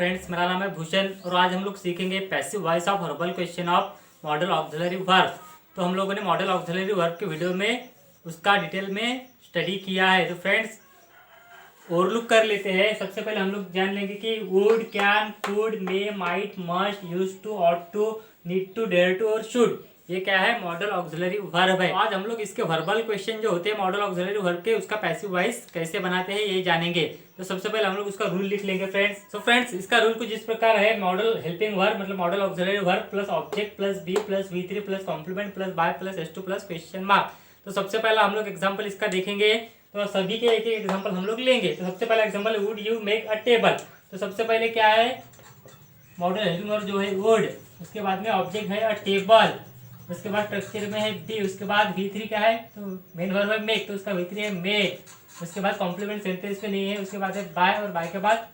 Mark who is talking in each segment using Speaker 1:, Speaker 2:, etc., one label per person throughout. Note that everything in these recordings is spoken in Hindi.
Speaker 1: फ्रेंड्स, मेरा नाम है भूषण और आज हम लोग सीखेंगे passive voice of verbal question of model auxiliary verb. तो हम लोगों ने मॉडल ऑक्सिलरी वर्ब के वीडियो में उसका डिटेल में स्टडी किया है। तो फ्रेंड्स ओवरलुक कर लेते हैं। सबसे पहले हम लोग जान लेंगे कि would, can, could, may, might, must, use to, ought to, need to, dare to और शुड, ये क्या है? मॉडल ऑक्सिलरी वर्ब है। आज हम लोग इसके वर्बल क्वेश्चन जो होते हैं मॉडल ऑक्सिलरी वर्ब के, उसका पैसिव वॉइस कैसे बनाते हैं ये जानेंगे। तो सबसे पहले हम लोग उसका रूल लिख लेंगे फ्रेंड्स। तो फ्रेंड्स इसका रूल कुछ इस प्रकार है। मॉडल हेल्पिंग वर्ब मतलब modal auxiliary verb plus object plus be plus V3 plus complement plus by plus S2 plus question mark. तो सबसे पहला हम लोग एग्जाम्पल इसका देखेंगे। तो सभी के एक एक एग्जाम्पल हम लोग लेंगे। तो सबसे पहला example, would you make a table. तो सबसे पहले क्या है? मॉडल हेल्पिंग वर्ब जो है वुड, उसके बाद में ऑब्जेक्ट है अ टेबल, उसके बाद स्ट्रक्चर में है बी, उसके बाद V3 क्या है? तो मेन वर्ब है मेक, तो उसका V3 है मेक। उसके बाद कॉम्प्लीमेंट सेंटेंस में नहीं है, उसके बाद है बाय और बाय के बाद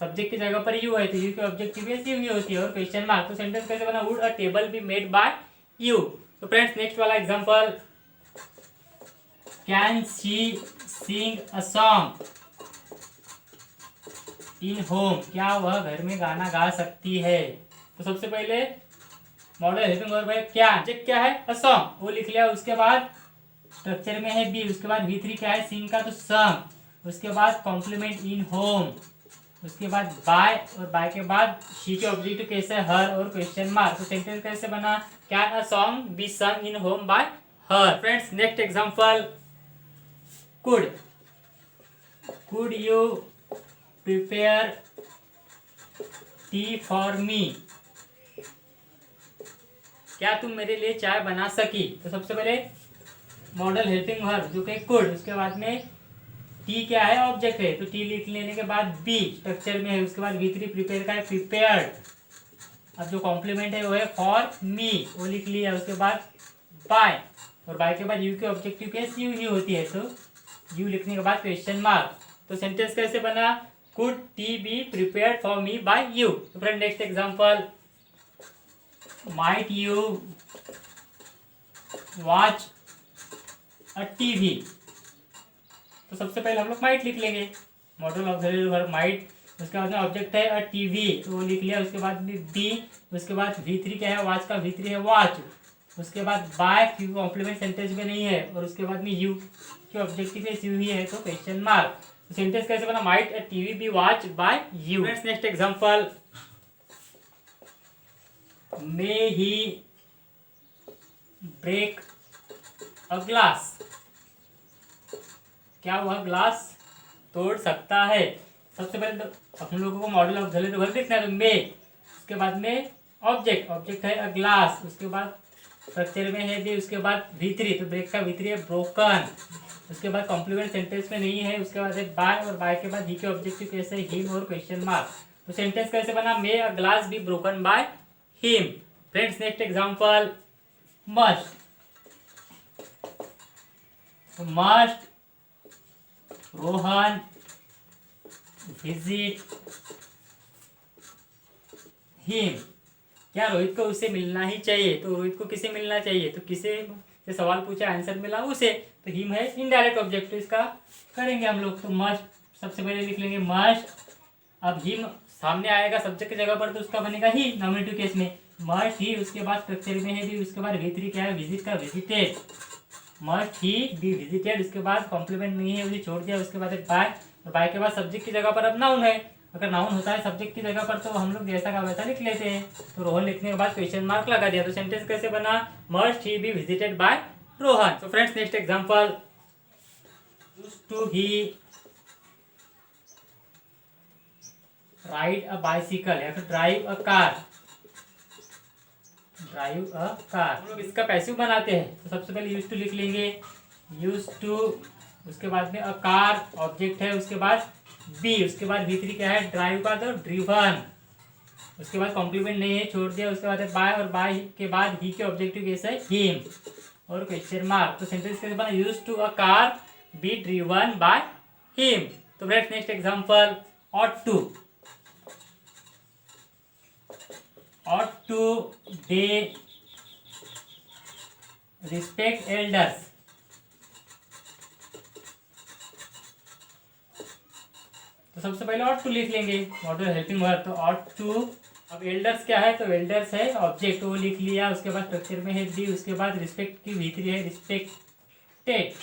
Speaker 1: सब्जेक्ट की जगह पर यू है, तो यू की ऑब्जेक्टिव यू होती है और क्वेश्चन मार्क। तो सेंटेंस कैसे बना? Would a table be made by you. तो फ्रेंड्स नेक्स्ट वाला example, can she Singh a song in home. क्या वह घर में गाना गा सकती है? तो सबसे पहले मॉडल हेल्पिंग वर्ब है क्या, ऑब्जेक्ट क्या है? अ सॉन्ग, वो लिख लिया। उसके बाद स्ट्रक्चर में है बी, उसके बाद V3 क्या है? सिंग का, तो सॉन्ग। उसके बाद कॉम्प्लीमेंट इन होम, उसके बाद बाय और बाय के बाद शी के ऑब्जेक्टिव कैसे? हर और क्वेश्चन मार्क। तो सेंटेंस कैसे बना? Can a song be sung in home by her. Friends next example, could you prepare tea for me. क्या तुम मेरे लिए चाय बना सकी? तो सबसे पहले मॉडल हेल्पिंग वर्ब जो कि कुड, उसके बाद में टी क्या है? ऑब्जेक्ट है, तो टी लिख लेने के बाद बी स्ट्रक्चर में है, उसके बाद V3 प्रिपेयर का है प्रिपेयर्ड। अब जो कॉम्प्लीमेंट है वो है फॉर मी, वो लिख लिया। उसके बाद बाय और बाय के बाद यू के ऑब्जेक्टिव केस यू ही होती है, तो यू लिखने के बाद क्वेश्चन मार्क। तो सेंटेंस कैसे बना? Could tea be prepared for me by you. तो friend next example, might you watch a TV. तो सबसे पहले हम लोग माइट लिख लेंगे, मॉडल ऑक्सिलरी वर्ब माइट, उसके बाद में ऑब्जेक्ट है अ टीवी, तो वो लिख लिया। उसके बाद में बी, उसके बाद V3 क्या है? वॉच का V3 है वॉच। उसके बाद बाय, क्योंकि कॉम्प्लीमेंट सेंटेंस में नहीं है, और उसके बाद में यू की ऑब्जेक्टिव है यू ही है, तो क्वेश्चन मार्क। तो सेंटेंस कैसे बना? Might a TV be watch by you. Next example, may he break a glass. क्या वह ग्लास तोड़ सकता है? सबसे पहले तो हम लोगों को मॉडल ऑक्सिलरी वर्ब लिखना है, तो मे, उसके बाद में ऑब्जेक्ट है अ ग्लास, उसके बाद स्ट्रक्चर में है बी, उसके बाद V3, तो ब्रेक का V3 है ब्रोकन। उसके बाद कॉम्प्लीमेंट सेंटेंस में नहीं है, उसके बाद है बाय और बाय के बाद ही के ऑब्जेक्टिव कैसे? हिम और क्वेश्चन मार्क। तो सेंटेंस कैसे बना? May a glass be broken by him. Friends next example, must Rohan visit him. क्या रोहित को उससे मिलना ही चाहिए? तो रोहित को किसे मिलना चाहिए? तो किसे से सवाल पूछा, आंसर मिला उसे, तो हिम है इनडायरेक्ट ऑब्जेक्ट, इसका करेंगे हम लोग। तो मस्ट सबसे पहले लिख लेंगे मस्ट। अब हिम सामने आएगा सब्जेक्ट की जगह पर, तो उसका बनेगा ही नॉमिनेटिव केस में मस्ट ही। उसके बाद स्ट्रक्चर में है भी, उसके बाद V3 क्या है? विजिट का visited, must he be visited. उसके बाद कॉम्प्लीमेंट नहीं है, उसे छोड़ दिया। उसके बाद बाय और बाय के बाद सब्जेक्ट की जगह पर अब नाउन है। अगर नाउन होता है सब्जेक्ट की जगह पर, तो हम लोग जैसा का वैसा लिख लेते हैं। तो रोहन लिखने के बाद क्वेश्चन मार्क लगा दिया। तो सेंटेंस कैसे बना? Must he be visited by Rohan. तो friends next example, used to he ride a bicycle या फिर ड्राइव अ कार। हम लोग इसका पैसिव बनाते हैं। तो सबसे पहले यूज टू लिख लेंगे, यूज टू, उसके बाद में अ कार ऑब्जेक्ट है, उसके बाद बी, उसके बाद V3 क्या है? ड्राइव का, तो ड्रिवन। उसके बाद कॉम्प्लीमेंट नहीं है, छोड़ दिया। उसके बाद बाय और बाय के बाद ही के ऑब्जेक्टिव कैसे है? हिम और क्वेश्चन मार्क। तो सेंटेंस कैसे बना? Use to a car be driven by him. तो friends next example, ought to they respect elders। तो सबसे पहले ऑट टू लिख लेंगे, मॉडल हेल्पिंग वर्ब, तो ऑट टू। अब एल्डर्स क्या है, तो एल्डर्स है ऑब्जेक्ट, वो लिख लिया। उसके बाद स्ट्रक्चर में है बी, उसके बाद रिस्पेक्ट की भीतरी है रिस्पेक्टेड,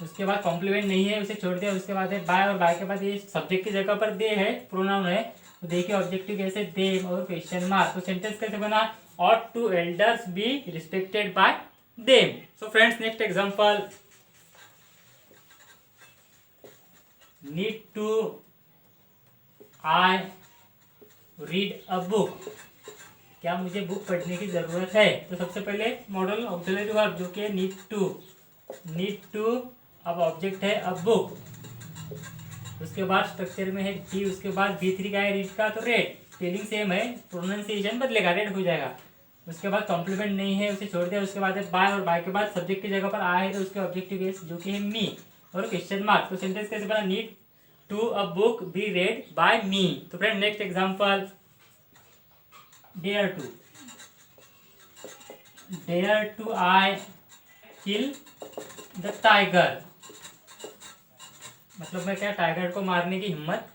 Speaker 1: उसके बाद कॉम्प्लीमेंट नहीं है, उसे छोड़ दिया। उसके बाद है बाय, और बाय के बाद ये सब्जेक्ट की जगह पर दे है, प्रोनाउन है। तो देखिए ऑब्जेक्टिव कैसे, देम और क्वेश्चन मार्क। तो सेंटेंस कैसे बना, ought to elders be respected by them. So friends next example, need to I read a book, क्या मुझे बुक पढ़ने की जरूरत है। तो सबसे पहले मॉडल ऑक्सिलरी वर्ब जो कि नीड टू, अब ऑब्जेक्ट है अ बुक, उसके बाद स्ट्रक्चर में है बी, उसके बाद B3 का है रीड का, तो रेड। स्पेलिंग सेम है, प्रोनाउंसिएशन बदलेगा, रेड हो जाएगा। उसके बाद कॉम्प्लीमेंट नहीं है, उसे छोड़ दिया। उसके बाद है बाय, और बाय के बाद सब्जेक्ट की जगह पर आया है, तो उसके ऑब्जेक्टिव केस जो कि है मी और क्वेश्चन मार्क। तो सेंटेंस कैसे बना, need to a book be read by me. तो friend next example, dare to I kill the tiger, मतलब मैं क्या टाइगर को मारने की हिम्मत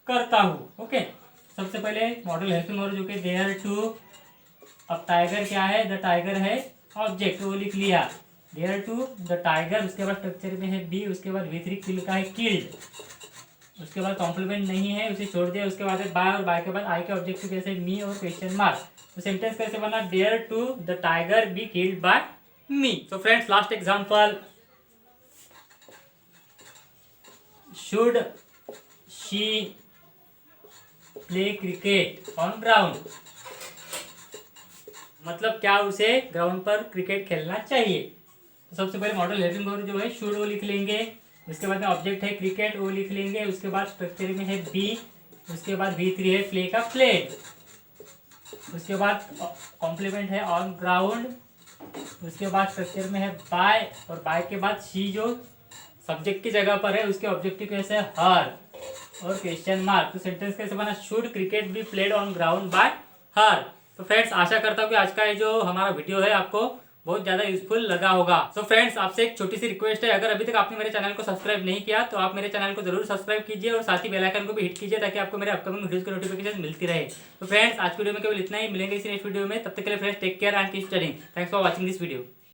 Speaker 1: करता हूँ। ओके, सबसे पहले मॉडल हेल्पिंग वर्ब जो कि डेयर टू, अब टाइगर क्या है, द टाइगर है ऑब्जेक्ट, वो लिख लिया डेयर टू द टाइगर। उसके बाद स्ट्रक्चर में है बी, उसके बाद V3 किल का है किल्ड, उसके बाद कॉम्प्लीमेंट नहीं है, उसे छोड़ दिया। उसके बाद है बाय, और बाय के बाद आई के ऑब्जेक्टिव कैसे, मी और क्वेश्चन मार्क। तो सेंटेंस कैसे बना, dare to the tiger be killed by me. So friends last example, should she play cricket on ground, मतलब क्या उसे ग्राउंड पर क्रिकेट खेलना चाहिए। तो सबसे पहले मॉडल हेल्पिंग वर्ब जो है शुड, वो लिख लेंगे। उसके बाद में ऑब्जेक्ट है क्रिकेट, वो लिख लेंगे। उसके बाद स्ट्रक्चर में है बी, उसके बाद V3 है प्ले का प्लेड, उसके बाद कॉम्प्लीमेंट है ऑन ग्राउंड। उसके बाद स्ट्रक्चर में है बाय, और बाय के बाद शी जो सब्जेक्ट की जगह पर है, उसके ऑब्जेक्टिव कैसे, हर और क्वेश्चन मार्क। तो सेंटेंस कैसे बना, should cricket be played on ground by हर। तो फ्रेंड्स आशा करता हूँ कि आज का ये जो हमारा वीडियो है आपको बहुत ज़्यादा यूजफुल लगा होगा। सो फ्रेंड्स आपसे एक छोटी सी रिक्वेस्ट है, अगर अभी तक आपने मेरे चैनल को सब्सक्राइब नहीं किया तो आप मेरे चैनल को जरूर सब्सक्राइब कीजिए, और साथ ही बेल आइकन को भी हिट कीजिए, ताकि आपको मेरे अपकमिंग वीडियोस की नोटिफिकेशन मिलती रहे। तो फ्रेंड्स आज की वीडियो में केवल इतना ही, मिलेंगे इसी नेक्स्ट वीडियो में, तब तक के लिए friends take care and keep studying. Thanks for watching this video.